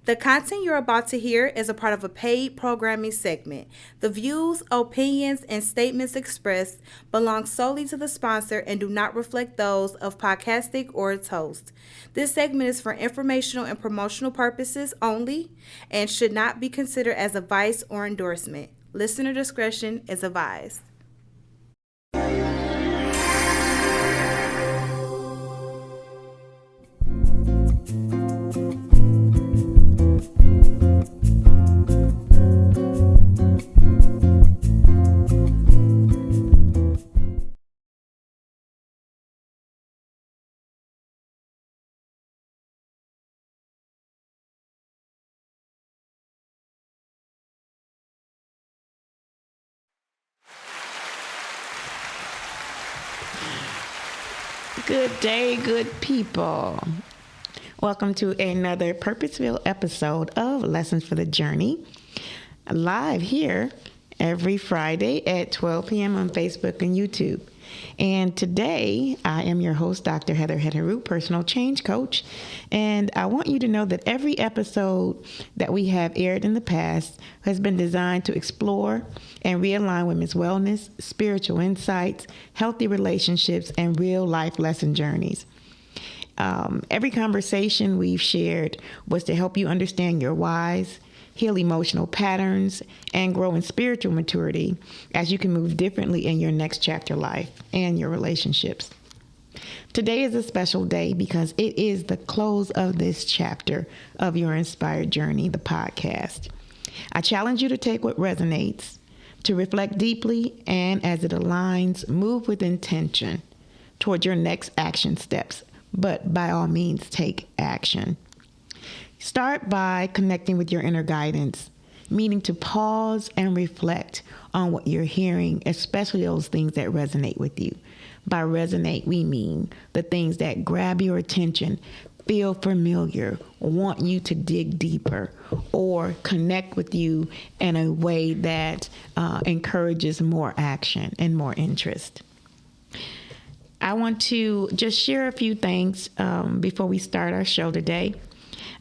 The content you're about to hear is a part of a paid programming segment. The views, opinions, and statements expressed belong solely to the sponsor and do not reflect those of Podcastic or its host. This segment is for informational and promotional purposes only and should not be considered as advice or endorsement. Listener discretion is advised. Good day, good people. Welcome to another purpose-filled episode of Lessons for the Journey, live here every Friday at 12 p.m. on Facebook and YouTube. And today, I am your host, Dr. Heather Heteru, personal change coach. And I want you to know that every episode that we have aired in the past has been designed to explore and realign women's wellness, spiritual insights, healthy relationships, and real life lesson journeys. Every conversation we've shared was to help you understand your whys, heal emotional patterns, and grow in spiritual maturity as you can move differently in your next chapter life and your relationships. Today is a special day because it is the close of this chapter of your inspired journey, the podcast. I challenge you to take what resonates, to reflect deeply, and as it aligns, move with intention toward your next action steps. But by all means, take action. Start by connecting with your inner guidance, meaning to pause and reflect on what you're hearing, especially those things that resonate with you. By resonate, we mean the things that grab your attention, feel familiar, want you to dig deeper, or connect with you in a way that encourages more action and more interest. I want to just share a few things before we start our show today.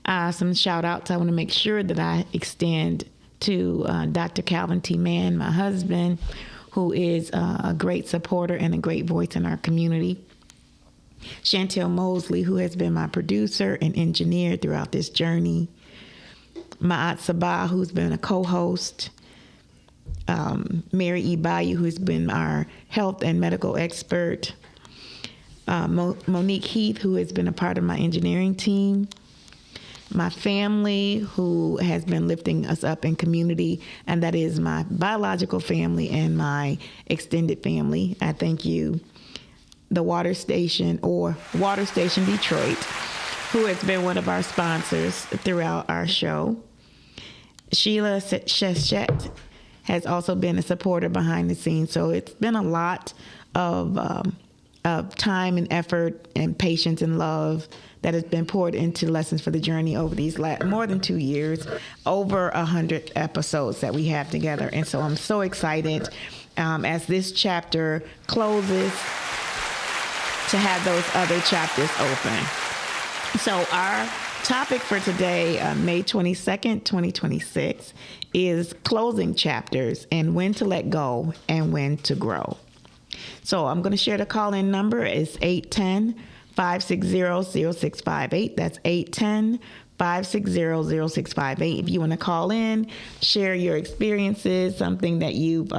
Some shout outs I want to make sure that I extend to Dr. Calvin T. Mann, my husband, who is a great supporter and a great voice in our community. Chantel Mosley, who has been my producer and engineer throughout this journey. Ma'at Seba, who's been a co-host. Mary E. Boayue, who's been our health and medical expert. Monique Heath, who has been a part of my engineering team. My family, who has been lifting us up in community, and that is my biological family and my extended family. I thank you. The Water Station, or Water Station Detroit, who has been one of our sponsors throughout our show. Sheila Sheshet has also been a supporter behind the scenes, so it's been a lot of time and effort and patience and love that has been poured into Lessons for the Journey over these more than 2 years, over 100 episodes that we have together. And so I'm so excited as this chapter closes to have those other chapters open. So our topic for today, May 22nd, 2026, is closing chapters and when to let go and when to grow. So I'm going to share the call-in number. It's 810-560-0658. That's 810-560-0658. If you want to call in, share your experiences, something that you've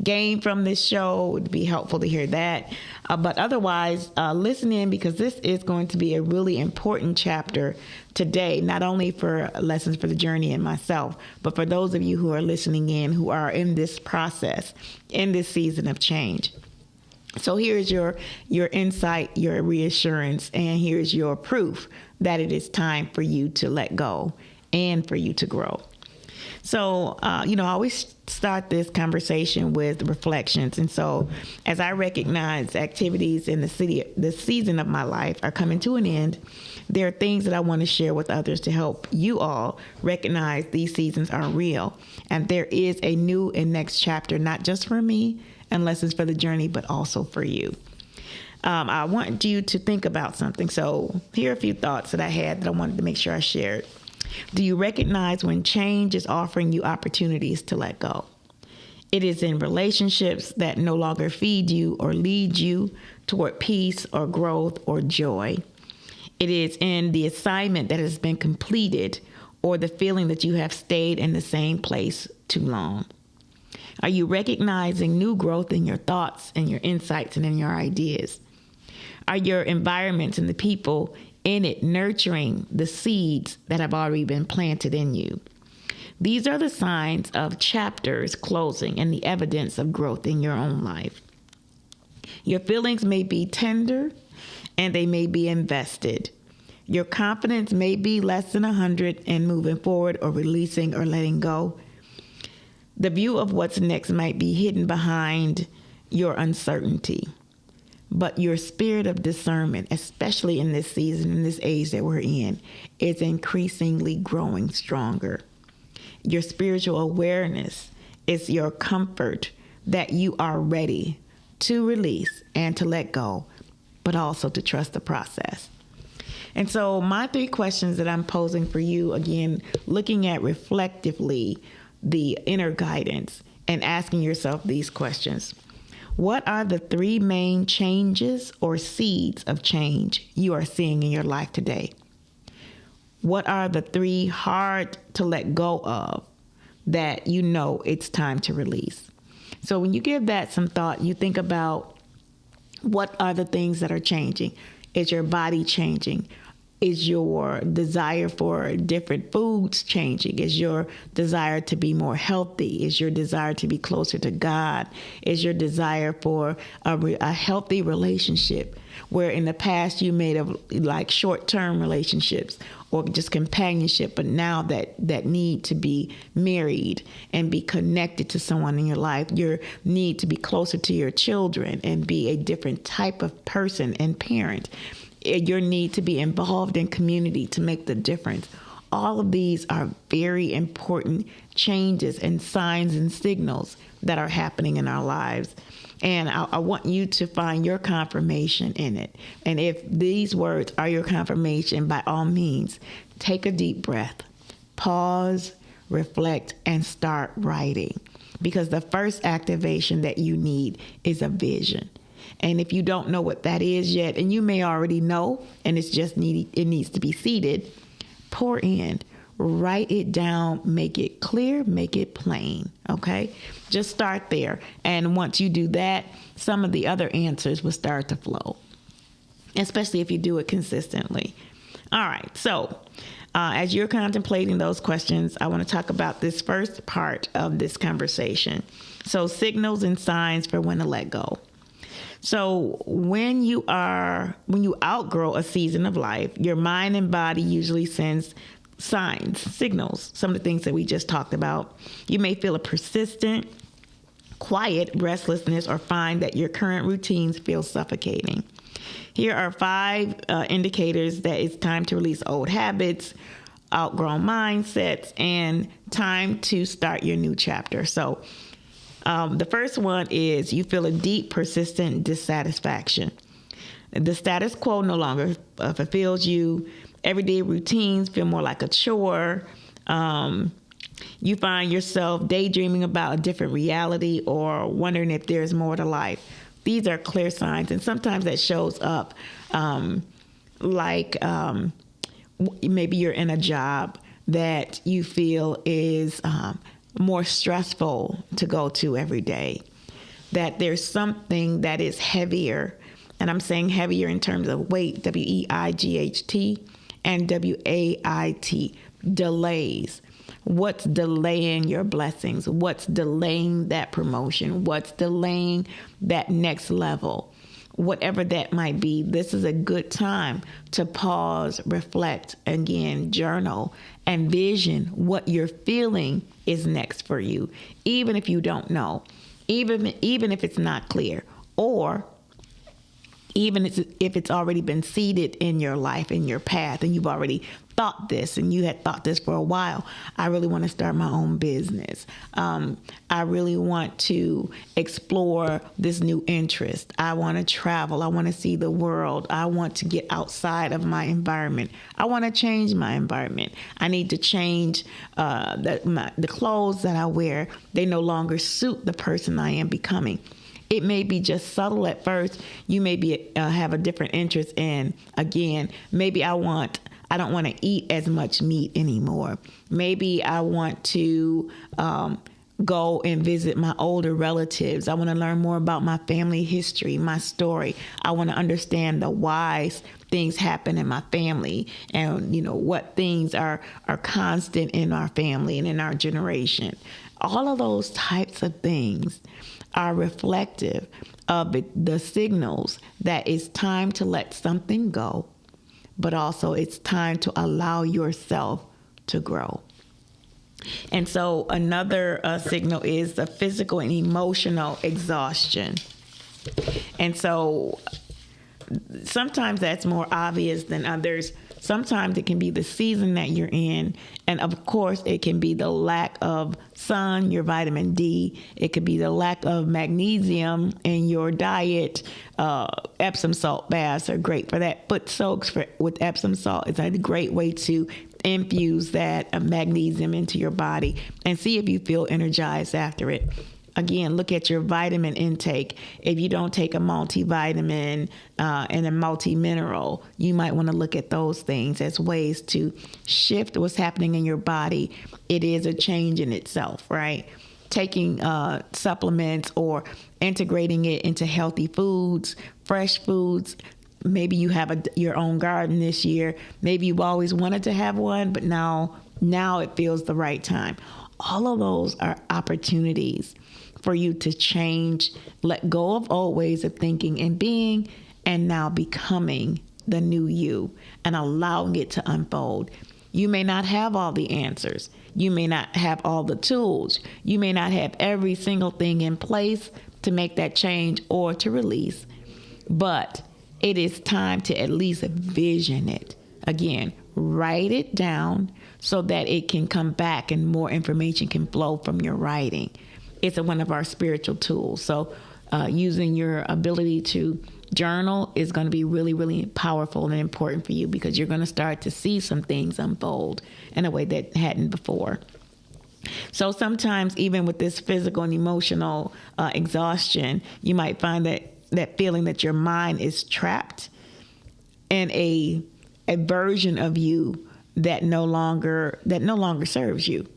gained from this show, it would be helpful to hear that. But otherwise, listen in, because this is going to be a really important chapter today, not only for Lessons for the Journey and myself, but for those of you who are listening in, who are in this process, in this season of change. So here's your insight, your reassurance, and here's your proof that it is time for you to let go and for you to grow. So, I always start this conversation with reflections. And so as I recognize activities in the season of my life are coming to an end, there are things that I want to share with others to help you all recognize these seasons are real. And there is a new and next chapter, not just for me and Lessons for the Journey, but also for you. I want you to think about something. So here are a few thoughts that I had that I wanted to make sure I shared. Do you recognize when change is offering you opportunities to let go? It is in relationships that no longer feed you or lead you toward peace or growth or joy. It is in the assignment that has been completed or the feeling that you have stayed in the same place too long. Are you recognizing new growth in your thoughts and your insights and in your ideas? Are your environments and the people in it nurturing the seeds that have already been planted in you? These are the signs of chapters closing and the evidence of growth in your own life. Your feelings may be tender and they may be invested. Your confidence may be less than 100 and moving forward or releasing or letting go. The view of what's next might be hidden behind your uncertainty. But your spirit of discernment, especially in this season, in this age that we're in, is increasingly growing stronger. Your spiritual awareness is your comfort that you are ready to release and to let go, but also to trust the process. And so my 3 questions that I'm posing for you, again, looking at reflectively the inner guidance and asking yourself these questions. What are the 3 main changes or seeds of change you are seeing in your life today? What are the 3 hard to let go of that you know it's time to release? So when you give that some thought, you think about what are the things that are changing. Is your body changing? Is your desire for different foods changing? Is your desire to be more healthy? Is your desire to be closer to God? Is your desire for a healthy relationship where in the past you made of like short-term relationships or just companionship, but now that need to be married and be connected to someone in your life, your need to be closer to your children and be a different type of person and parent, your need to be involved in community to make the difference. All of these are very important changes and signs and signals that are happening in our lives. And I want you to find your confirmation in it. And if these words are your confirmation, by all means, take a deep breath, pause, reflect, and start writing. Because the first activation that you need is a vision. And if you don't know what that is yet, and you may already know, and it needs to be seeded, pour in, write it down, make it clear, make it plain, okay? Just start there. And once you do that, some of the other answers will start to flow, especially if you do it consistently. All right, so as you're contemplating those questions, I want to talk about this first part of this conversation. So signals and signs for when to let go. So when you outgrow a season of life, your mind and body usually sends signs, signals, some of the things that we just talked about. You may feel a persistent, quiet restlessness or find that your current routines feel suffocating. Here are 5 indicators that it's time to release old habits, outgrown mindsets, and time to start your new chapter. So the first one is you feel a deep, persistent dissatisfaction. The status quo no longer fulfills you. Everyday routines feel more like a chore. You find yourself daydreaming about a different reality or wondering if there's more to life. These are clear signs, and sometimes that shows up maybe you're in a job that you feel is more stressful to go to every day, that there's something that is heavier, and I'm saying heavier in terms of weight, W-E-I-G-H-T, and W-A-I-T, delays. What's delaying your blessings? What's delaying that promotion? What's delaying that next level? Whatever that might be, this is a good time to pause, reflect, again, journal, and vision what you're feeling is next for you, even if you don't know, even if it's not clear, or even if it's already been seeded in your life, in your path, and you've already thought this and you had thought this for a while. I really want to start my own business. I really want to explore this new interest. I want to travel. I want to see the world. I want to get outside of my environment. I want to change my environment. I need to change the clothes that I wear. They no longer suit the person I am becoming. It may be just subtle at first. You may have a different interest in, again, maybe I don't want to eat as much meat anymore. Maybe I want to go and visit my older relatives. I want to learn more about my family history, my story. I want to understand the why things happen in my family and, what things are constant in our family and in our generation. All of those types of things are reflective of the signals that it's time to let something go, but also it's time to allow yourself to grow. And so another signal is the physical and emotional exhaustion. And so sometimes that's more obvious than others. Sometimes it can be the season that you're in. And of course, it can be the lack of sun, your vitamin D. It could be the lack of magnesium in your diet. Epsom salt baths are great for that. Foot soaks with Epsom salt is a great way to infuse that magnesium into your body and see if you feel energized after it. Again, look at your vitamin intake. If you don't take a multivitamin and a multi-mineral, you might want to look at those things as ways to shift what's happening in your body. It is a change in itself, right? Taking supplements or integrating it into healthy foods, fresh foods. Maybe you have your own garden this year. Maybe you've always wanted to have one, but now it feels the right time. All of those are opportunities for you to change, let go of old ways of thinking and being, and now becoming the new you and allowing it to unfold. You may not have all the answers. You may not have all the tools. You may not have every single thing in place to make that change or to release, but it is time to at least vision it. Again, write it down so that it can come back and more information can flow from your writing. It's one of our spiritual tools. So using your ability to journal is going to be really, really powerful and important for you because you're going to start to see some things unfold in a way that hadn't before. So sometimes even with this physical and emotional exhaustion, you might find that feeling that your mind is trapped in a version of you that no longer serves you.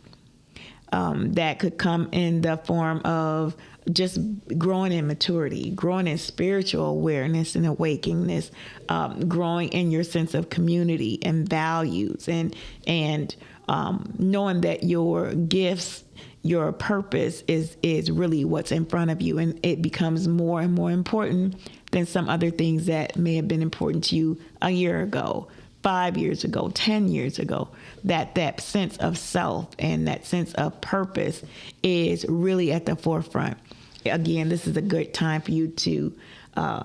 That could come in the form of just growing in maturity, growing in spiritual awareness and awakeness, growing in your sense of community and values, and knowing that your gifts, your purpose is really what's in front of you, and it becomes more and more important than some other things that may have been important to you a year ago, 5 years ago, 10 years ago. That sense of self and that sense of purpose is really at the forefront. Again, this is a good time for you to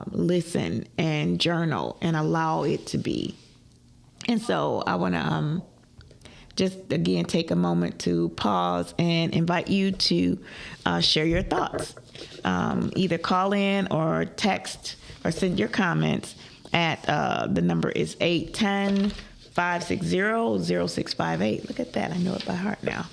listen and journal and allow it to be. And so I want to just, again, take a moment to pause and invite you to share your thoughts. Either call in or text or send your comments at the number is 810-560-0658. Look at that. I know it by heart now.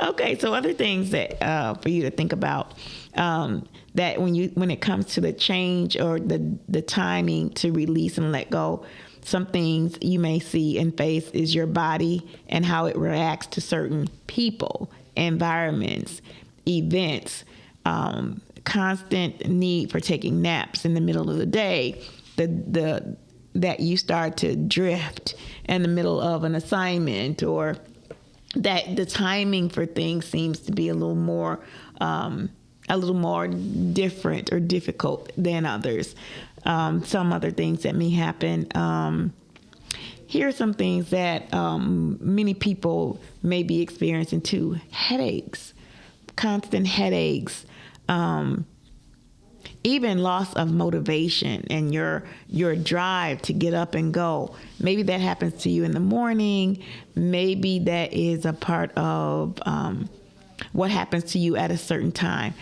Okay, so other things that for you to think about, that when it comes to the change or the timing to release and let go, some things you may see and face is your body and how it reacts to certain people, environments, events, constant need for taking naps in the middle of the day, that you start to drift in the middle of an assignment, or that the timing for things seems to be a little more different or difficult than others. Some other things that may happen. Here are some things that many people may be experiencing too. Headaches, constant headaches. even loss of motivation and your drive to get up and go. Maybe that happens to you in the morning. Maybe that is a part of what happens to you at a certain time.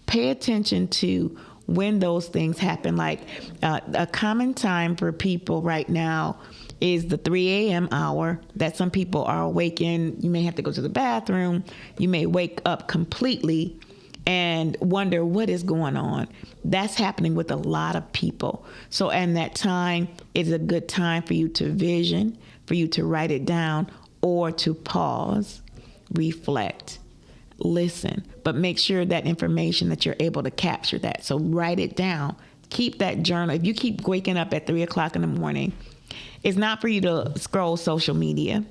Pay attention to when those things happen. Like a common time for people right now is the 3 a.m. hour that some people are awake in. You may have to go to the bathroom. You may wake up completely and wonder what is going on. That's happening with a lot of people. So, and that time is a good time for you to vision, for you to write it down, or to pause, reflect, listen, but make sure that information that you're able to capture that. So write it down. Keep that journal. If you keep waking up at 3 o'clock in the morning, it's not for you to scroll social media.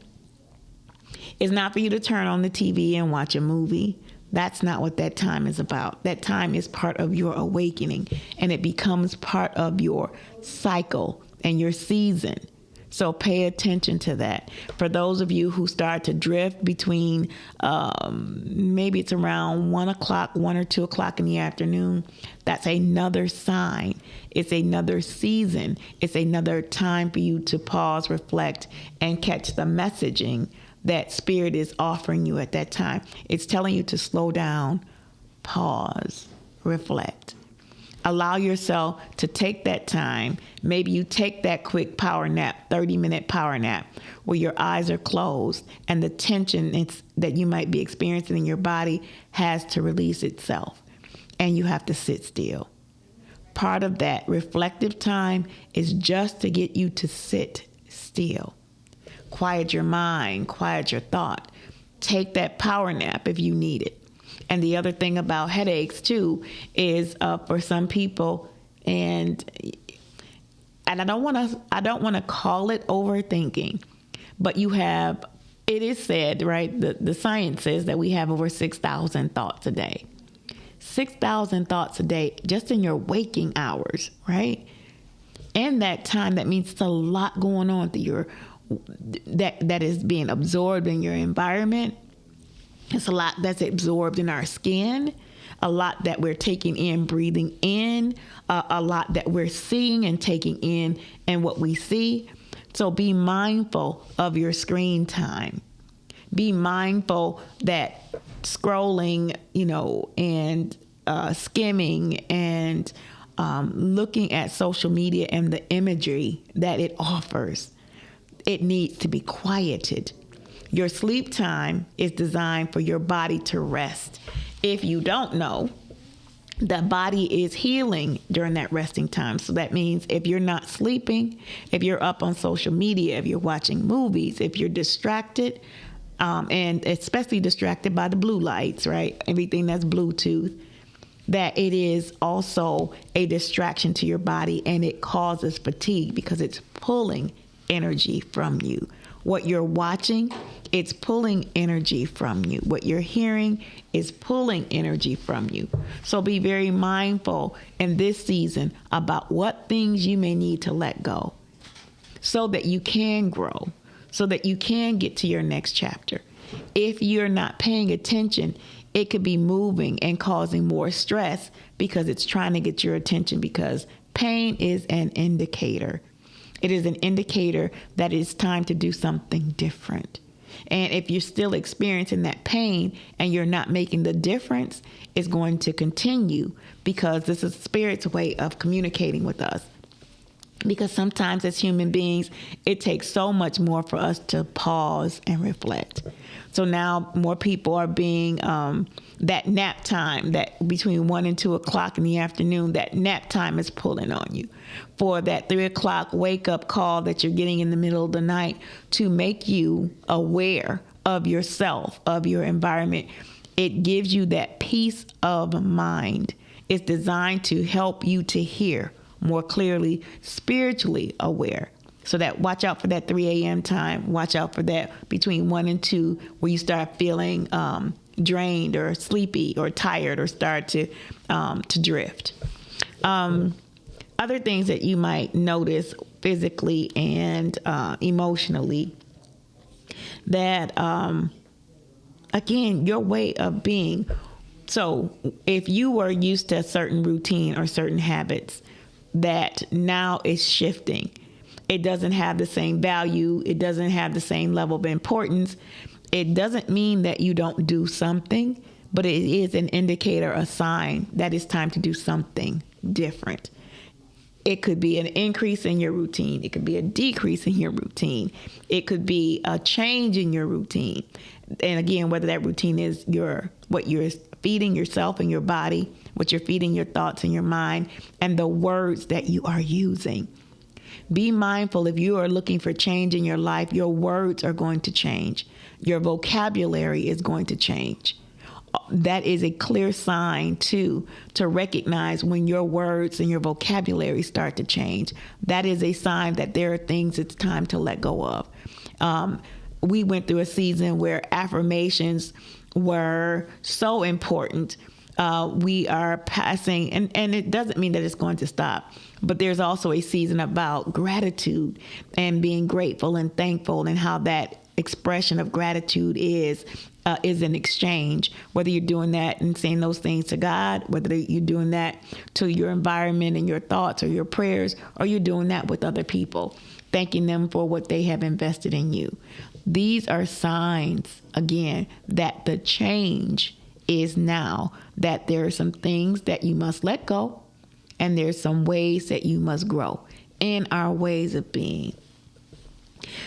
It's not for you to turn on the TV and watch a movie. That's not what that time is about. That time is part of your awakening, and it becomes part of your cycle and your season. So pay attention to that. For those of you who start to drift between, maybe it's around 1 o'clock, 1 or 2 o'clock in the afternoon, that's another sign. It's another season. It's another time for you to pause, reflect, and catch the messaging that Spirit is offering you at that time. It's telling you to slow down, pause, reflect. Allow yourself to take that time. Maybe you take that quick power nap, 30-minute power nap, where your eyes are closed and the tension that you might be experiencing in your body has to release itself, and you have to sit still. Part of that reflective time is just to get you to sit still. Quiet your mind, quiet your thought. Take that power nap if you need it. And the other thing about headaches too is for some people, and I don't want to call it overthinking, but it is said, right? The science says that we have over 6,000 thoughts a day. 6,000 thoughts a day just in your waking hours, right? And that time, that means it's a lot going on that is being absorbed in your environment. It's a lot that's absorbed in our skin, a lot that we're taking in, breathing in, a lot that we're seeing and taking in and what we see. So be mindful of your screen time. Be mindful that scrolling, and skimming and looking at social media and the imagery that it offers, it needs to be quieted. Your sleep time is designed for your body to rest. If you don't know, the body is healing during that resting time. So that means if you're not sleeping, if you're up on social media, if you're watching movies, if you're distracted, and especially distracted by the blue lights, right? Everything that's Bluetooth, that it is also a distraction to your body, and it causes fatigue because it's pulling energy from you. What you're watching, it's pulling energy from you. What you're hearing is pulling energy from you. So be very mindful in this season about what things you may need to let go so that you can grow, so that you can get to your next chapter. If you're not paying attention, it could be moving and causing more stress because it's trying to get your attention, because pain is an indicator. It is an indicator that it's time to do something different. And if you're still experiencing that pain and you're not making the difference, it's going to continue, because this is Spirit's way of communicating with us. Because sometimes as human beings, it takes so much more for us to pause and reflect. So now more people are being, that nap time, that between 1 and 2 o'clock in the afternoon, that nap time is pulling on you. For that 3 o'clock wake up call that you're getting in the middle of the night to make you aware of yourself, of your environment. It gives you that peace of mind. It's designed to help you to hear more clearly, spiritually aware. So that watch out for that 3 a.m. time. Watch out for that between 1 and 2 where you start feeling drained or sleepy or tired or start to drift. Other things that you might notice physically and emotionally, that again, your way of being So if you were used to a certain routine or certain habits that now is shifting, it doesn't have the same value, it doesn't have the same level of importance, it doesn't mean that you don't do something, but it is an indicator, a sign that it's time to do something different. It could be an increase in your routine. It could be a decrease in your routine. It could be a change in your routine. And again, whether that routine is what you're feeding yourself and your body, what you're feeding your thoughts and your mind, and the words that you are using. Be mindful, if you are looking for change in your life, your words are going to change. Your vocabulary is going to change. That is a clear sign, too, to recognize when your words and your vocabulary start to change. That is a sign that there are things it's time to let go of. We went through a season where affirmations were so important. We are passing, and it doesn't mean that it's going to stop, but there's also a season about gratitude and being grateful and thankful, and how that expression of gratitude is an exchange, whether you're doing that and saying those things to God, whether you're doing that to your environment and your thoughts or your prayers, or you're doing that with other people, thanking them for what they have invested in you. These are signs, again, that the change is now, that there are some things that you must let go, and there's some ways that you must grow in our ways of being.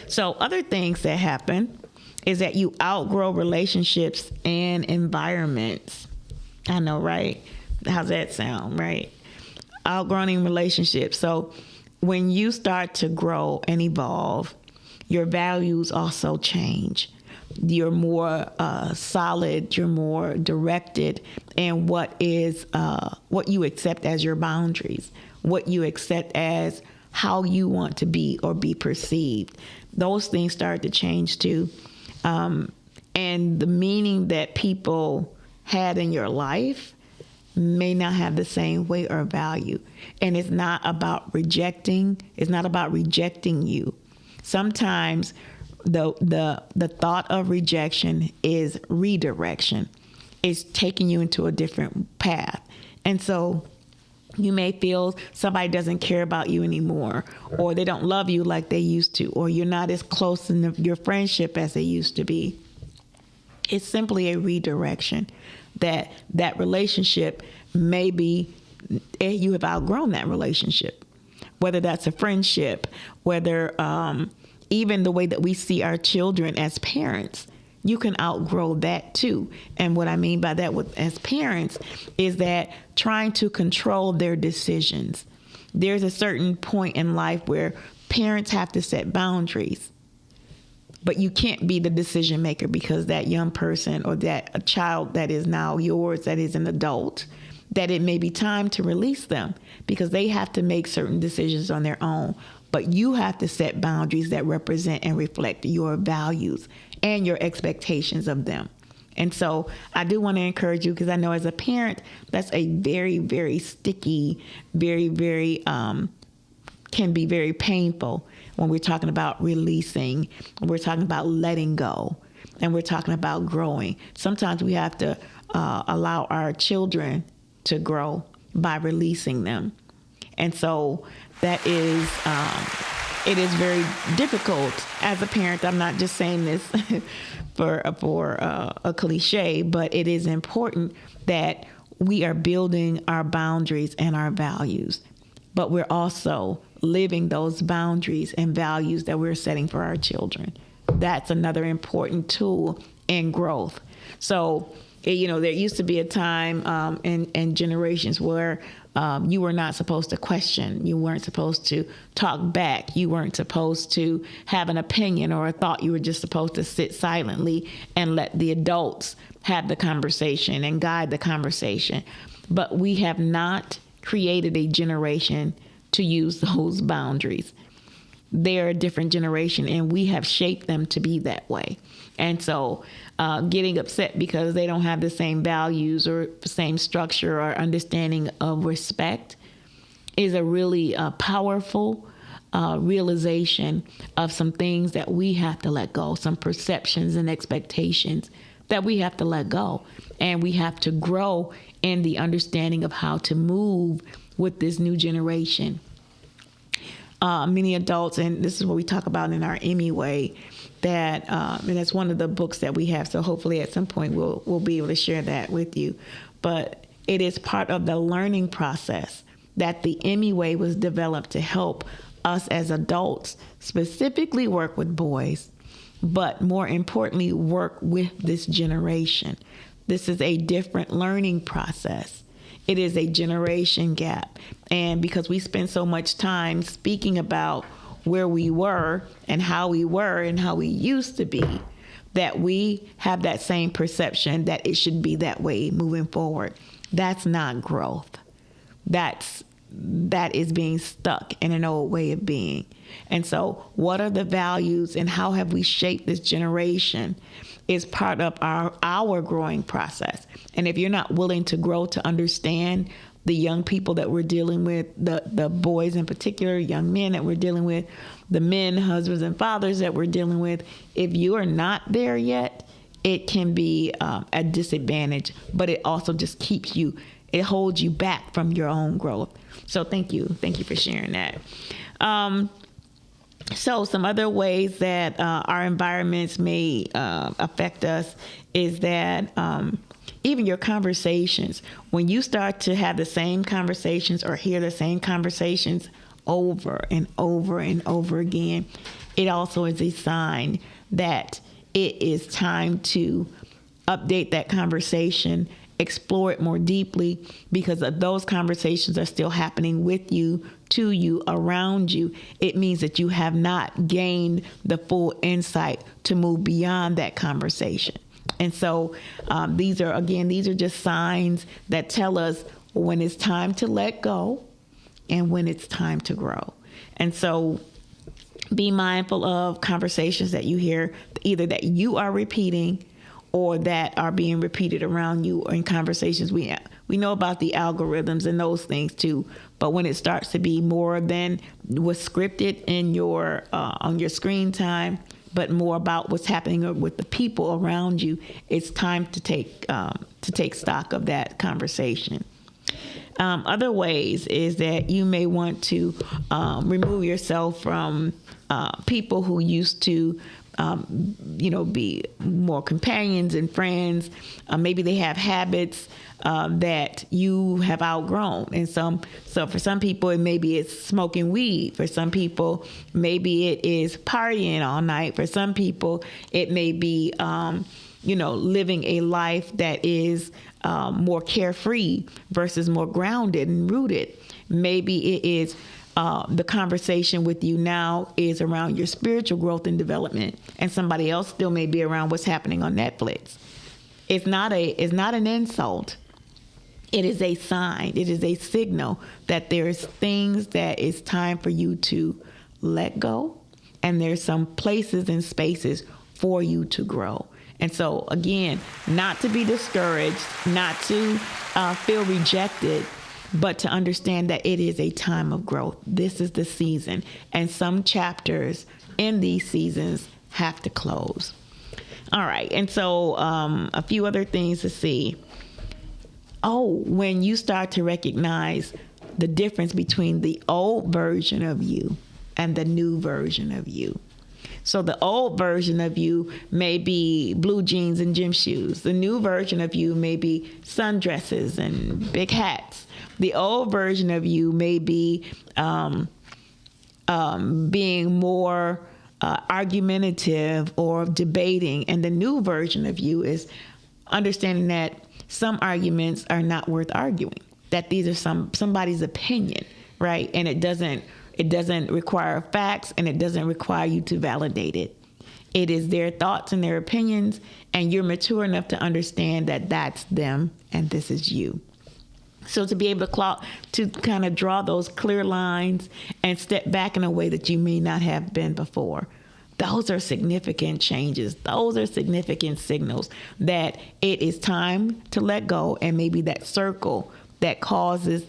So other things that happen is that you outgrow relationships and environments. I know, right? How's that sound, right? Outgrowing relationships. So when you start to grow and evolve, your values also change. You're more solid, you're more directed in what you accept as your boundaries, what you accept as how you want to be or be perceived. Those things start to change too. And the meaning that people had in your life may not have the same weight or value. And it's not about rejecting you. Sometimes the thought of rejection is redirection. It's taking you into a different path. And so you may feel somebody doesn't care about you anymore, or they don't love you like they used to, or you're not as close in your friendship as they used to be. It's simply a redirection. That relationship, maybe you have outgrown that relationship, whether that's a friendship, whether even the way that we see our children as parents. You can outgrow that too. And what I mean by that as parents is that trying to control their decisions. There's a certain point in life where parents have to set boundaries, but you can't be the decision maker, because that young person or that a child that is now yours, that is an adult, that it may be time to release them because they have to make certain decisions on their own. But you have to set boundaries that represent and reflect your values and your expectations of them. And so I do want to encourage you, because I know as a parent, that's a very, very sticky, very, very, can be very painful when we're talking about releasing, we're talking about letting go, and we're talking about growing. Sometimes we have to allow our children to grow by releasing them. And so that is, it is very difficult as a parent. I'm not just saying this for a cliche, but it is important that we are building our boundaries and our values, but we're also living those boundaries and values that we're setting for our children. That's another important tool in growth. So, there used to be a time in generations where you were not supposed to question. You weren't supposed to talk back. You weren't supposed to have an opinion or a thought. You were just supposed to sit silently and let the adults have the conversation and guide the conversation. But we have not created a generation to use those boundaries. They're a different generation, and we have shaped them to be that way. And so getting upset because they don't have the same values or same structure or understanding of respect is a really powerful realization of some things that we have to let go, some perceptions and expectations that we have to let go, and we have to grow in the understanding of how to move with this new generation. Many adults, and this is what we talk about in our Emmy Way, that and that's one of the books that we have. So hopefully at some point we'll be able to share that with you. But it is part of the learning process that the Emmy Way was developed to help us as adults specifically work with boys, but more importantly, work with this generation. This is a different learning process. It is a generation gap. And because we spend so much time speaking about where we were and how we used to be, that we have that same perception that it should be that way moving forward. That's not growth. That is being stuck in an old way of being. And so what are the values and how have we shaped this generation is part of our growing process. And if you're not willing to grow to understand the young people that we're dealing with, the boys in particular, young men that we're dealing with, the men, husbands and fathers that we're dealing with, if you are not there yet, it can be a disadvantage, but it also just it holds you back from your own growth. So thank you for sharing that. So some other ways that our environments may affect us is that even your conversations, when you start to have the same conversations or hear the same conversations over and over and over again, it also is a sign that it is time to update that conversation, explore it more deeply, because those conversations are still happening with you, to you, around you. It means that you have not gained the full insight to move beyond that conversation. And so these are just signs that tell us when it's time to let go and when it's time to grow. And so be mindful of conversations that you hear, either that you are repeating or that are being repeated around you, or in conversations. We know about the algorithms and those things too, but when it starts to be more than what's scripted in your on your screen time, but more about what's happening with the people around you, it's time to take stock of that conversation. Other ways is that you may want to remove yourself from people who used to be more companions and friends. Maybe they have habits that you have outgrown. And so for some people, maybe it's smoking weed. For some people, maybe it is partying all night. For some people, it may be, living a life that is more carefree versus more grounded and rooted. Maybe it is the conversation with you now is around your spiritual growth and development, and somebody else still may be around what's happening on Netflix. It's not an insult. It is a sign. It is a signal that there's things that it's time for you to let go, and there's some places and spaces for you to grow. And so again, not to be discouraged, not to feel rejected, but to understand that it is a time of growth. This is the season, and some chapters in these seasons have to close. All right, and so a few other things to see. When you start to recognize the difference between the old version of you and the new version of you. So the old version of you may be blue jeans and gym shoes. The new version of you may be sundresses and big hats. The old version of you may be being more argumentative or debating. And the new version of you is understanding that some arguments are not worth arguing, that these are somebody's opinion, right? And it doesn't require facts, and it doesn't require you to validate it. It is their thoughts and their opinions, and you're mature enough to understand that that's them and this is you. So to be able to kind of draw those clear lines and step back in a way that you may not have been before. Those are significant changes. Those are significant signals that it is time to let go, and maybe that circle that causes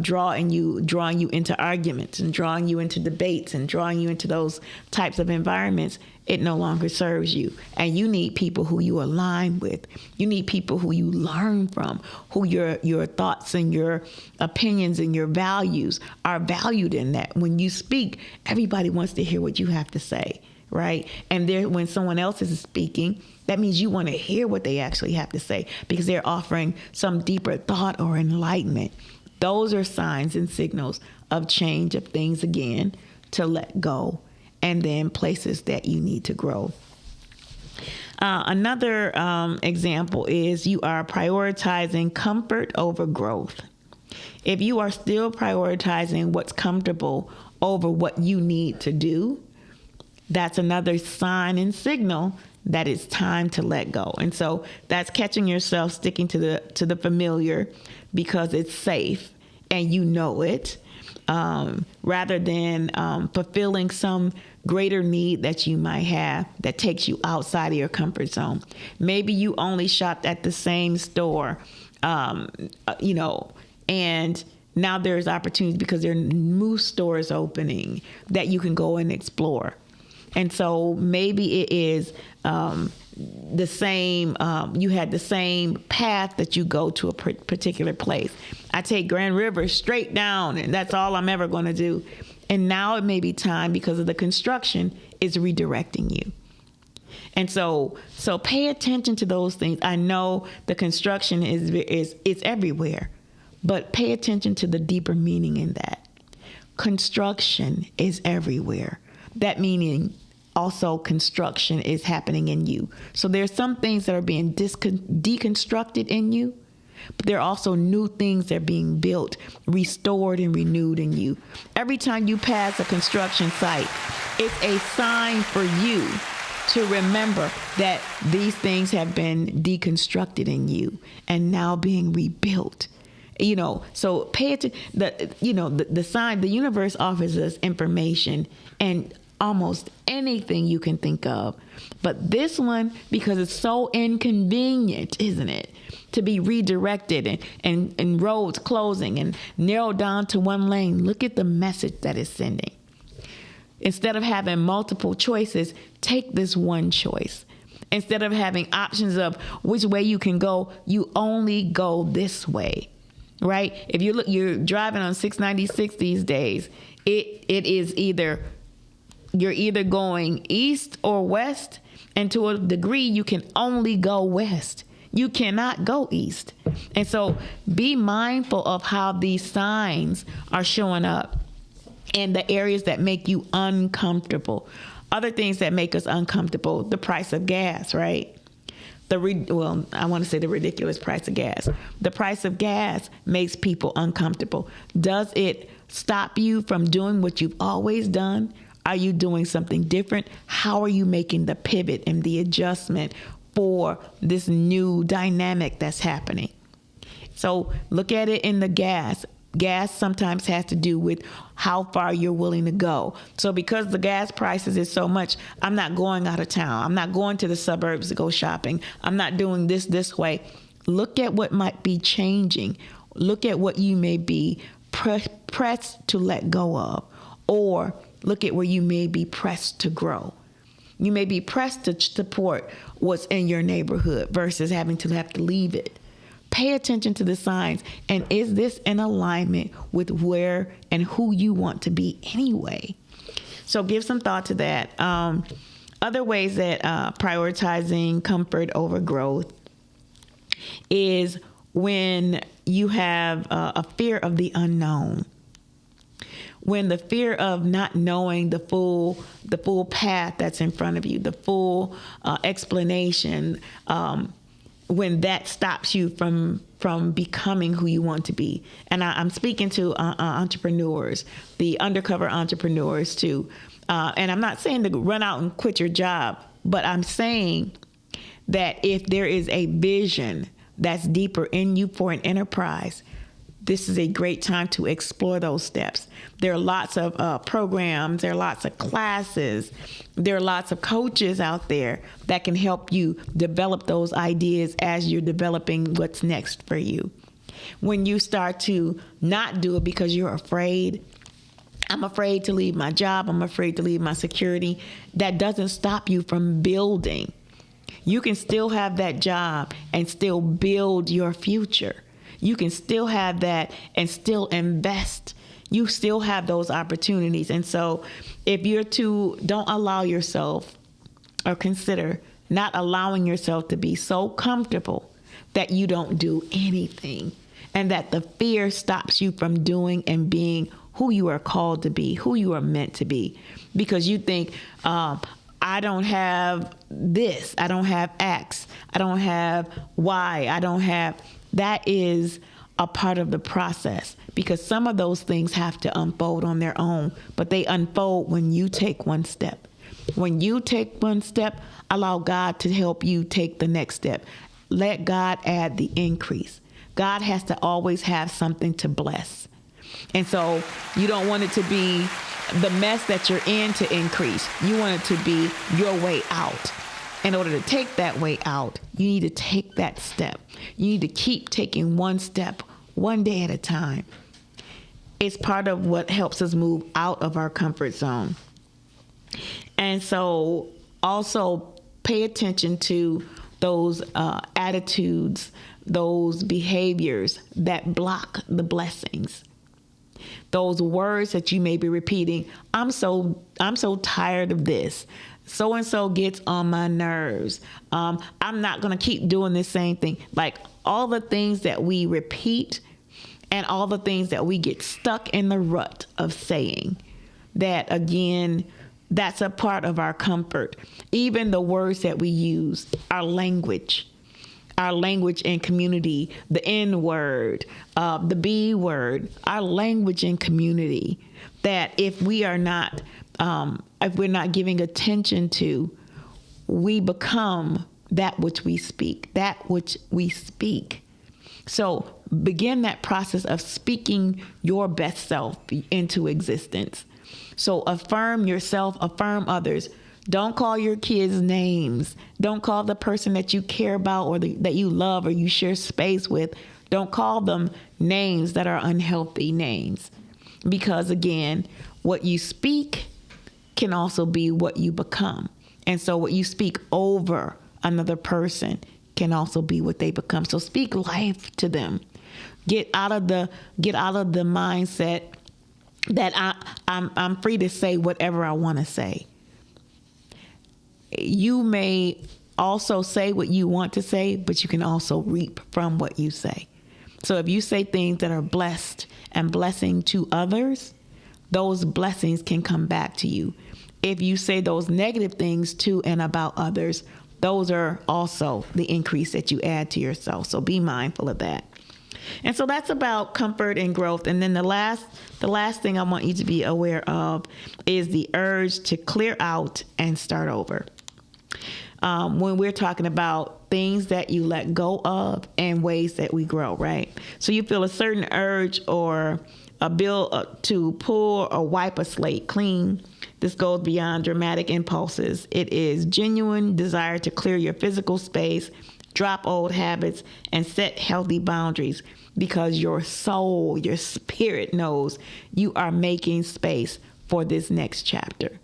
drawing you into arguments and drawing you into debates and drawing you into those types of environments, it no longer serves you. And you need people who you align with. You need people who you learn from, who your thoughts and your opinions and your values are valued in that. When you speak, everybody wants to hear what you have to say, right? And when someone else is speaking, that means you want to hear what they actually have to say because they're offering some deeper thought or enlightenment. Those are signs and signals of change, of things, again, to let go, and then places that you need to grow. Another example is you are prioritizing comfort over growth. If you are still prioritizing what's comfortable over what you need to do, that's another sign and signal that it's time to let go. And so that's catching yourself sticking to the familiar because it's safe and you know it, rather than fulfilling some greater need that you might have that takes you outside of your comfort zone. Maybe you only shopped at the same store, and now there's opportunities because there are new stores opening that you can go and explore. And so maybe it is the same, you had the same path that you go to a particular place. I take Grand River straight down, and that's all I'm ever going to do. And now it may be time, because of the construction, is redirecting you. And so pay attention to those things. I know the construction is everywhere, but pay attention to the deeper meaning in that. Construction is everywhere. That meaning also construction is happening in you. So there's some things that are being deconstructed in you, but there are also new things that are being built, restored, and renewed in you. Every time you pass a construction site, it's a sign for you to remember that these things have been deconstructed in you and now being rebuilt. So pay attention. The sign, the universe offers us information and almost anything you can think of. But this one, because it's so inconvenient, isn't it? To be redirected and roads closing and narrowed down to one lane. Look at the message that it's sending. Instead of having multiple choices, take this one choice. Instead of having options of which way you can go, you only go this way, right? If you're driving on 696 these days, it is you're either going east or west, and to a degree, you can only go west. You cannot go east. And so be mindful of how these signs are showing up in the areas that make you uncomfortable. Other things that make us uncomfortable, the price of gas, right? I want to say the ridiculous price of gas. The price of gas makes people uncomfortable. Does it stop you from doing what you've always done? Are you doing something different? How are you making the pivot and the adjustment for this new dynamic that's happening? So look at it in the gas. Gas sometimes has to do with how far you're willing to go. So because the gas prices is so much, I'm not going out of town. I'm not going to the suburbs to go shopping. I'm not doing this way. Look at what might be changing. Look at what you may be pressed to let go of, or look at where you may be pressed to grow. You may be pressed to support what's in your neighborhood versus having to leave it. Pay attention to the signs. And is this in alignment with where and who you want to be anyway? So give some thought to that. Other ways that prioritizing comfort over growth is when you have a fear of the unknown. When the fear of not knowing the full path that's in front of you, the full explanation, when that stops you from becoming who you want to be. And I'm speaking to entrepreneurs, the undercover entrepreneurs too. And I'm not saying to run out and quit your job, but I'm saying that if there is a vision that's deeper in you for an enterprise, this is a great time to explore those steps. There are lots of programs, there are lots of classes, there are lots of coaches out there that can help you develop those ideas as you're developing what's next for you. When you start to not do it because you're afraid, I'm afraid to leave my job, I'm afraid to leave my security, that doesn't stop you from building. You can still have that job and still build your future. You can still have that and still invest. You still have those opportunities. And so if don't allow yourself, or consider not allowing yourself to be so comfortable that you don't do anything, and that the fear stops you from doing and being who you are called to be, who you are meant to be. Because you think, I don't have this, I don't have X, I don't have Y, I don't have... That is a part of the process, because some of those things have to unfold on their own, but they unfold when you take one step. When you take one step, allow God to help you take the next step. Let God add the increase. God has to always have something to bless. And so you don't want it to be the mess that you're in to increase. You want it to be your way out. In order to take that way out, you need to take that step. You need to keep taking one step, one day at a time. It's part of what helps us move out of our comfort zone. And so also pay attention to those attitudes, those behaviors that block the blessings. Those words that you may be repeating. I'm so tired of this. So-and-so gets on my nerves. I'm not going to keep doing this same thing. Like all the things that we repeat and all the things that we get stuck in the rut of saying, that again, that's a part of our comfort. Even the words that we use, our language in community, the N word, the B word, our language in community, that if we're not giving attention to, we become that which we speak. So begin that process of speaking your best self into existence. So affirm yourself, affirm others. Don't call your kids names. Don't call the person that you care about or that you love or you share space with. Don't call them names that are unhealthy names. Because again, what you speak can also be what you become. And so what you speak over another person can also be what they become. So speak life to them. Get out of the mindset that I'm free to say whatever I want to say. You may also say what you want to say, but you can also reap from what you say. So if you say things that are blessed and blessing to others, those blessings can come back to you. If you say those negative things to and about others, those are also the increase that you add to yourself. So be mindful of that. And so that's about comfort and growth. And then the last thing I want you to be aware of is the urge to clear out and start over. When we're talking about things that you let go of and ways that we grow, right? So you feel a certain urge or a bill to pull or wipe a slate clean. This goes beyond dramatic impulses. It is genuine desire to clear your physical space, drop old habits, and set healthy boundaries, because your soul, your spirit knows you are making space for this next chapter.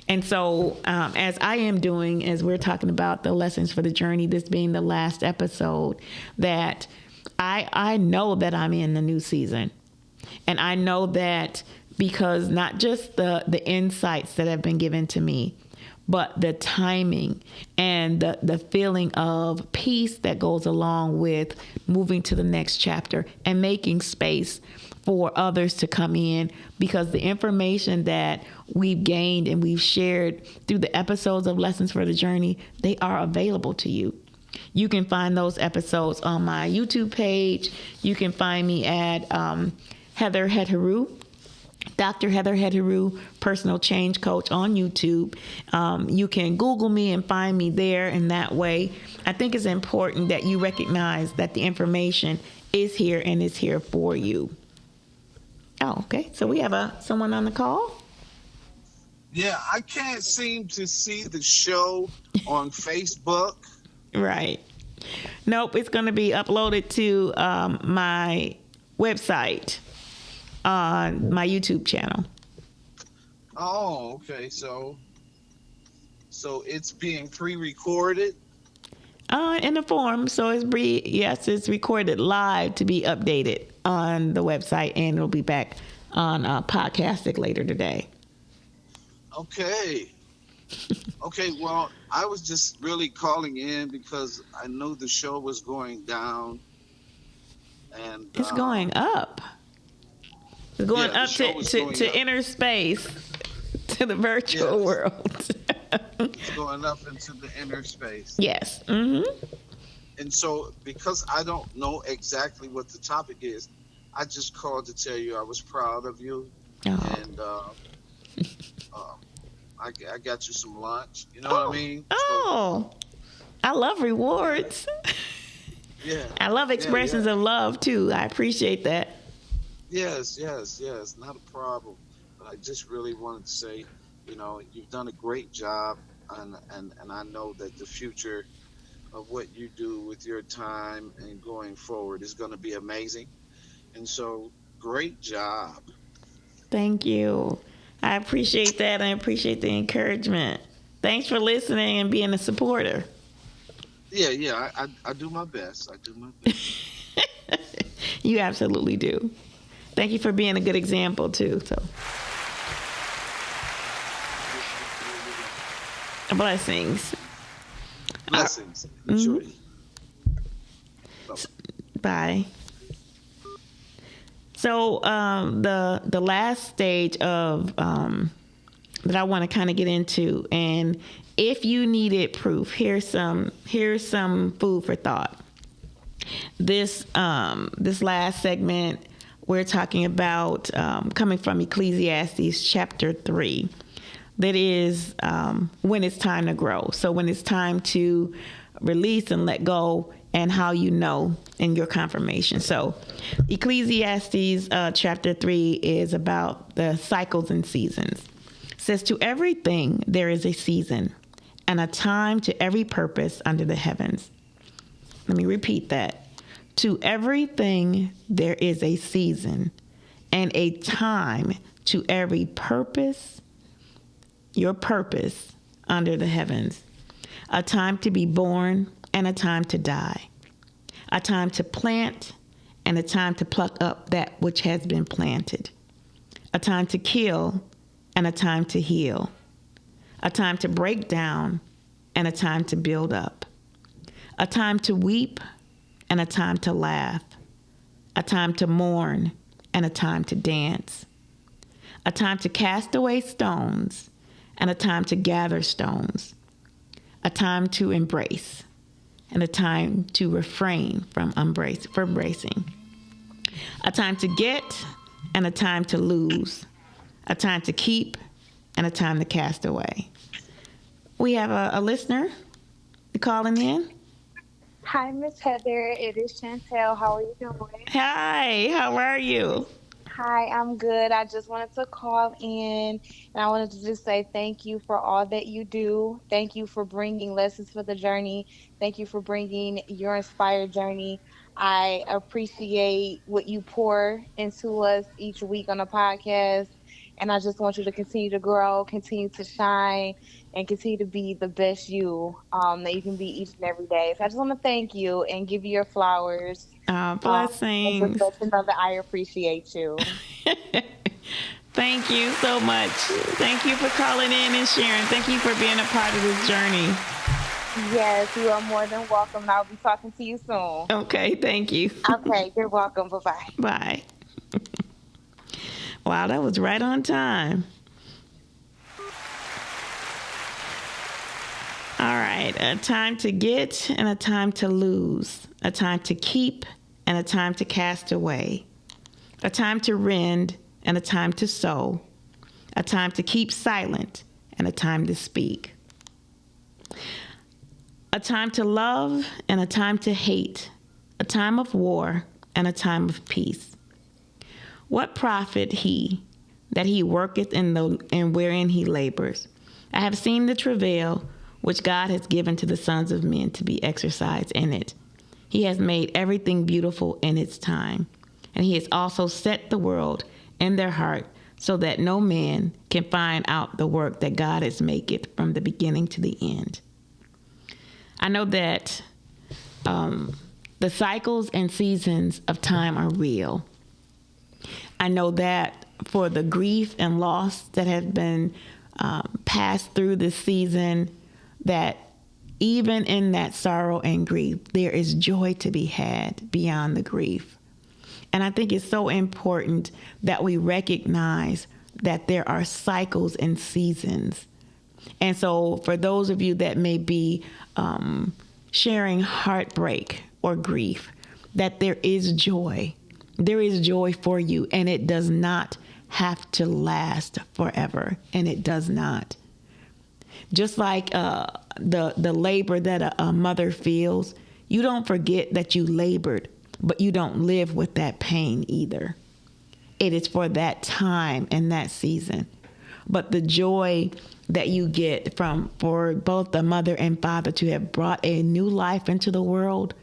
And so as I am doing, as we're talking about the lessons for the journey, this being the last episode, that I know that I'm in the new season. And I know that because not just the insights that have been given to me, but the timing and the feeling of peace that goes along with moving to the next chapter and making space for others to come in, because the information that we've gained and we've shared through the episodes of Lessons for the Journey, they are available to you. You can find those episodes on my YouTube page. You can find me at Heather Heteru, Dr. Heather Heteru, Personal Change Coach on YouTube. You can Google me and find me there. And that way, I think it's important that you recognize that the information is here and is here for you. Oh, okay. So we have someone on the call. Yeah, I can't seem to see the show on Facebook. Right. Nope, it's going to be uploaded to my website on my YouTube channel. Oh, okay. So it's being pre-recorded. In the form, so it's recorded live to be updated on the website, and it'll be back on Podcastic later today. Okay. Okay, well, I was just really calling in because I knew the show was going down. And It's going up. It's going up to inner space, to the virtual world. It's going up into the inner space. Yes. Mm-hmm. And so, because I don't know exactly what the topic is, I just called to tell you I was proud of you. Oh. And I got you some lunch. You know what I mean? Oh, I love rewards. Yeah. I love expressions of love, too. I appreciate that. Yes. Not a problem. But I just really wanted to say, you've done a great job. And I know that the future of what you do with your time and going forward is going to be amazing. And so, great job. Thank you. I appreciate that. I appreciate the encouragement. Thanks for listening and being a supporter. Yeah. I do my best. You absolutely do. Thank you for being a good example, too. So, blessings. Blessings. Enjoy. Bye. So the last stage of that I want to kind of get into, and if you needed proof, here's some food for thought. This last segment, we're talking about coming from Ecclesiastes chapter 3. That is when it's time to grow. So when it's time to release and let go, and how you know in your confirmation. So Ecclesiastes chapter 3 is about the cycles and seasons. It says, to everything there is a season and a time to every purpose under the heavens. Let me repeat that. To everything there is a season and a time to every purpose, your purpose under the heavens. A time to be born and a time to die, a time to plant and a time to pluck up that which has been planted, a time to kill and a time to heal, a time to break down and a time to build up, a time to weep and a time to laugh, a time to mourn and a time to dance, a time to cast away stones and a time to gather stones, a time to embrace and a time to refrain from embracing, a time to get and a time to lose, a time to keep and a time to cast away. We have a listener calling in. Hi, Miss Heather. It is Chantel. How are you doing? Hi, how are you? Hi, I'm good. I just wanted to call in and I wanted to just say thank you for all that you do. Thank you for bringing Lessons for the Journey. Thank you for bringing your inspired journey. I appreciate what you pour into us each week on the podcast. And I just want you to continue to grow, continue to shine, and continue to be the best you that you can be each and every day. So I just want to thank you and give you your flowers. Blessings. And just let you know that I appreciate you. Thank you so much. Thank you for calling in and sharing. Thank you for being a part of this journey. Yes, you are more than welcome. I'll be talking to you soon. Okay, thank you. Okay, you're welcome. Bye-bye. Bye. Wow, that was right on time. All right, a time to get and a time to lose, a time to keep and a time to cast away, a time to rend and a time to sow, a time to keep silent and a time to speak, a time to love and a time to hate, a time of war and a time of peace. What profit he that he worketh in wherein he labors? I have seen the travail which God has given to the sons of men to be exercised in it. He has made everything beautiful in its time, and he has also set the world in their heart so that no man can find out the work that God has made from the beginning to the end. I know that the cycles and seasons of time are real. I know that for the grief and loss that has been passed through this season, that even in that sorrow and grief, there is joy to be had beyond the grief. And I think it's so important that we recognize that there are cycles and seasons. And so for those of you that may be sharing heartbreak or grief, that there is joy. There is joy for you, and it does not have to last forever, and it does not. Just like the labor that a mother feels, you don't forget that you labored, but you don't live with that pain either. It is for that time and that season. But the joy that you get for both the mother and father to have brought a new life into the world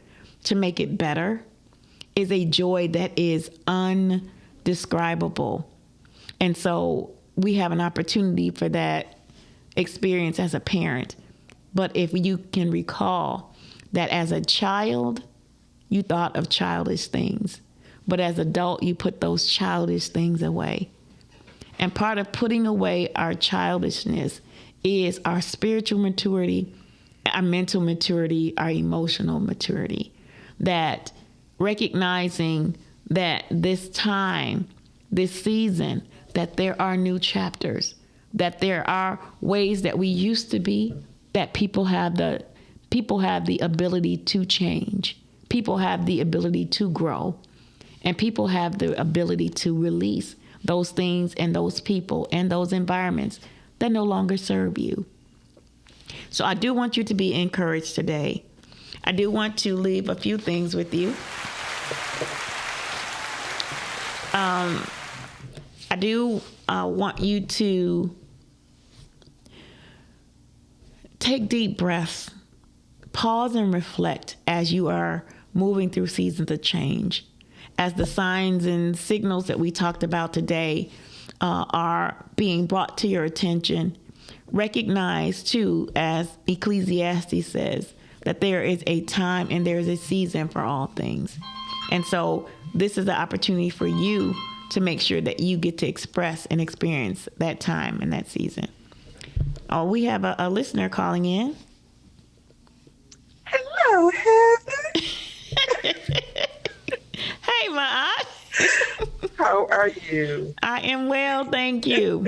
to make it better is a joy that is undescribable. And so we have an opportunity for that experience as a parent. But if you can recall that as a child, you thought of childish things, but as an adult, you put those childish things away. And part of putting away our childishness is our spiritual maturity, our mental maturity, our emotional maturity. That recognizing that this time, this season, that there are new chapters, that there are ways that we used to be, that people have the ability to change. People have the ability to grow, and people have the ability to release those things and those people and those environments that no longer serve you. So I do want you to be encouraged today. I do want to leave a few things with you. I do want you to take deep breaths, pause and reflect as you are moving through seasons of change. As the signs and signals that we talked about today are being brought to your attention, recognize too, as Ecclesiastes says, that there is a time and there is a season for all things. And so this is the opportunity for you to make sure that you get to express and experience that time and that season. Oh, we have a listener calling in. Hello, Heather. Hey, Ma'at. How are you? I am well, thank you.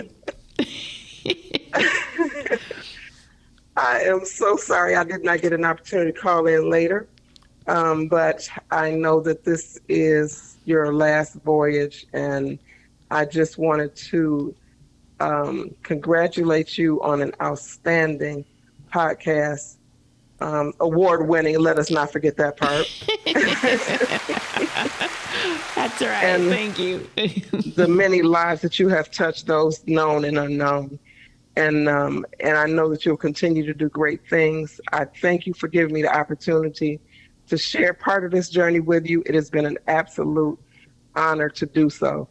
I am so sorry I did not get an opportunity to call in later, but I know that this is your last voyage, and I just wanted to congratulate you on an outstanding podcast, award-winning. Let us not forget that part. That's right. And thank you. the many lives that you have touched, those known and unknown. And I know that you'll continue to do great things. I thank you for giving me the opportunity to share part of this journey with you. It has been an absolute honor to do so.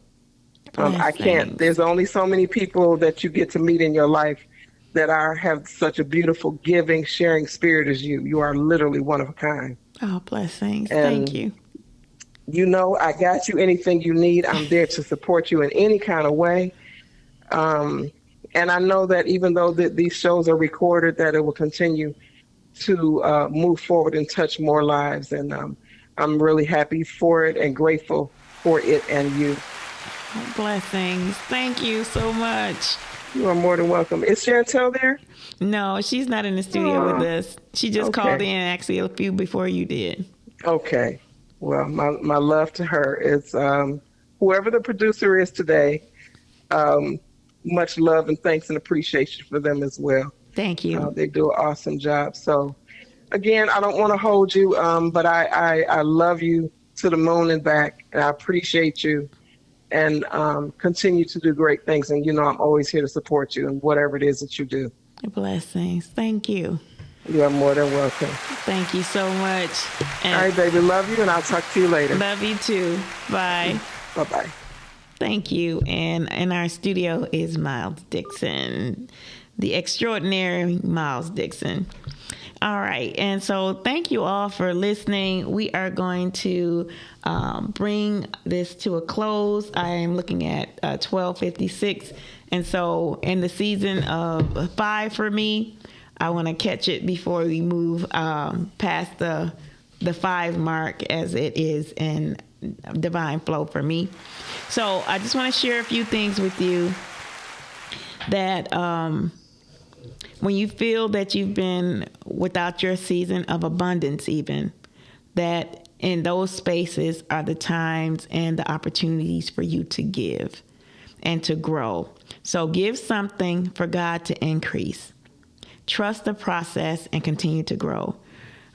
I can't, there's only so many people that you get to meet in your life that have such a beautiful, giving, sharing spirit as you. You are literally one of a kind. Oh, blessings. And thank you. You know, I got you anything you need. I'm there to support you in any kind of way. And I know that even though these shows are recorded, that it will continue to move forward and touch more lives. And I'm really happy for it and grateful for it and you. Oh, blessings. Thank you so much. You are more than welcome. Is Chantel there? No, she's not in the studio with us. She just called in actually a few before you did. Okay. Well, my love to her is whoever the producer is today. Much love and thanks and appreciation for them as well. Thank you. They do an awesome job. So, again, I don't want to hold you, but I love you to the moon and back, and I appreciate you, and continue to do great things. And you know I'm always here to support you in whatever it is that you do. Blessings. Thank you. You are more than welcome. Thank you so much. And all right, baby. Love you, and I'll talk to you later. Love you too. Bye. Bye-bye. Thank you. And in our studio is Miles Dixon, the extraordinary Miles Dixon. All right. And so thank you all for listening. We are going to bring this to a close. I am looking at 12:56. And so in the season of 5 for me, I want to catch it before we move past the 5 mark, as it is in divine flow for me. So I just want to share a few things with you that when you feel that you've been without your season of abundance, even, that in those spaces are the times and the opportunities for you to give and to grow. So give something for God to increase. Trust the process and continue to grow.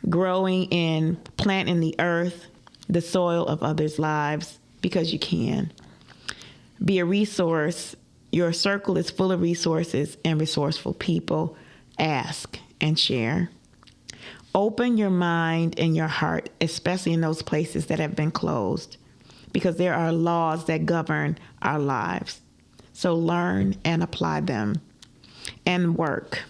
Growing in planting the earth, the soil of others' lives, because you can. Be a resource. Your circle is full of resources and resourceful people. Ask and share. Open your mind and your heart, especially in those places that have been closed, because there are laws that govern our lives. So learn and apply them. And work.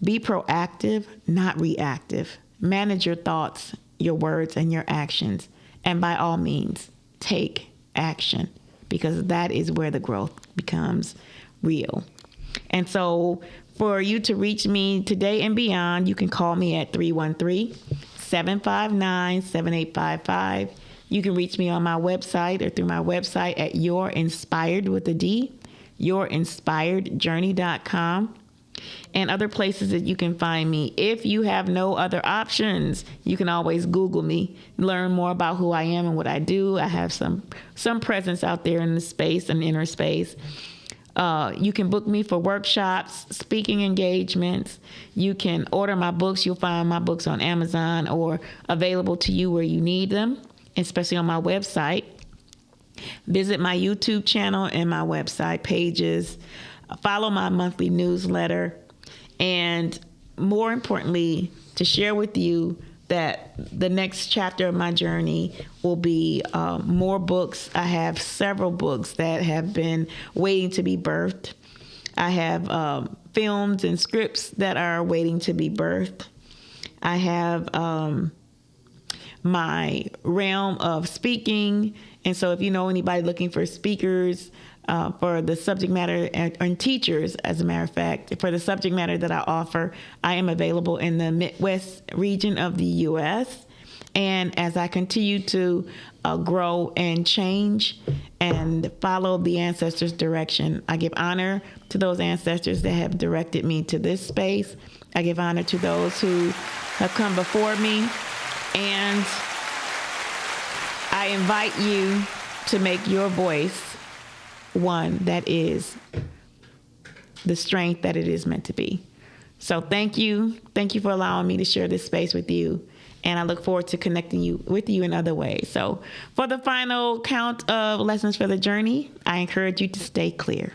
Be proactive, not reactive. Manage your thoughts, your words, and your actions. And by all means, take action, because that is where the growth becomes real. And so for you to reach me today and beyond, you can call me at 313-759-7855. You can reach me on my website or through my website at yourinspiredjourney.com. And other places that you can find me. If you have no other options, you can always Google me, learn more about who I am and what I do. I have some presence out there in the space and inner space. You can book me for workshops, speaking engagements. You can order my books. You'll find my books on Amazon or available to you where you need them, especially on my website. Visit my YouTube channel and my website pages. Follow my monthly newsletter, and more importantly, to share with you that the next chapter of my journey will be more books. I have several books that have been waiting to be birthed. I have films and scripts that are waiting to be birthed. I have my realm of speaking, and so if you know anybody looking for speakers, for the subject matter, and teachers, as a matter of fact, for the subject matter that I offer, I am available in the Midwest region of the U.S. And as I continue to grow and change and follow the ancestors' direction, I give honor to those ancestors that have directed me to this space. I give honor to those who have come before me. And I invite you to make your voice one that is the strength that it is meant to be. So thank you. Thank you for allowing me to share this space with you. And I look forward to connecting with you in other ways. So for the final count of Lessons for the Journey, I encourage you to stay clear.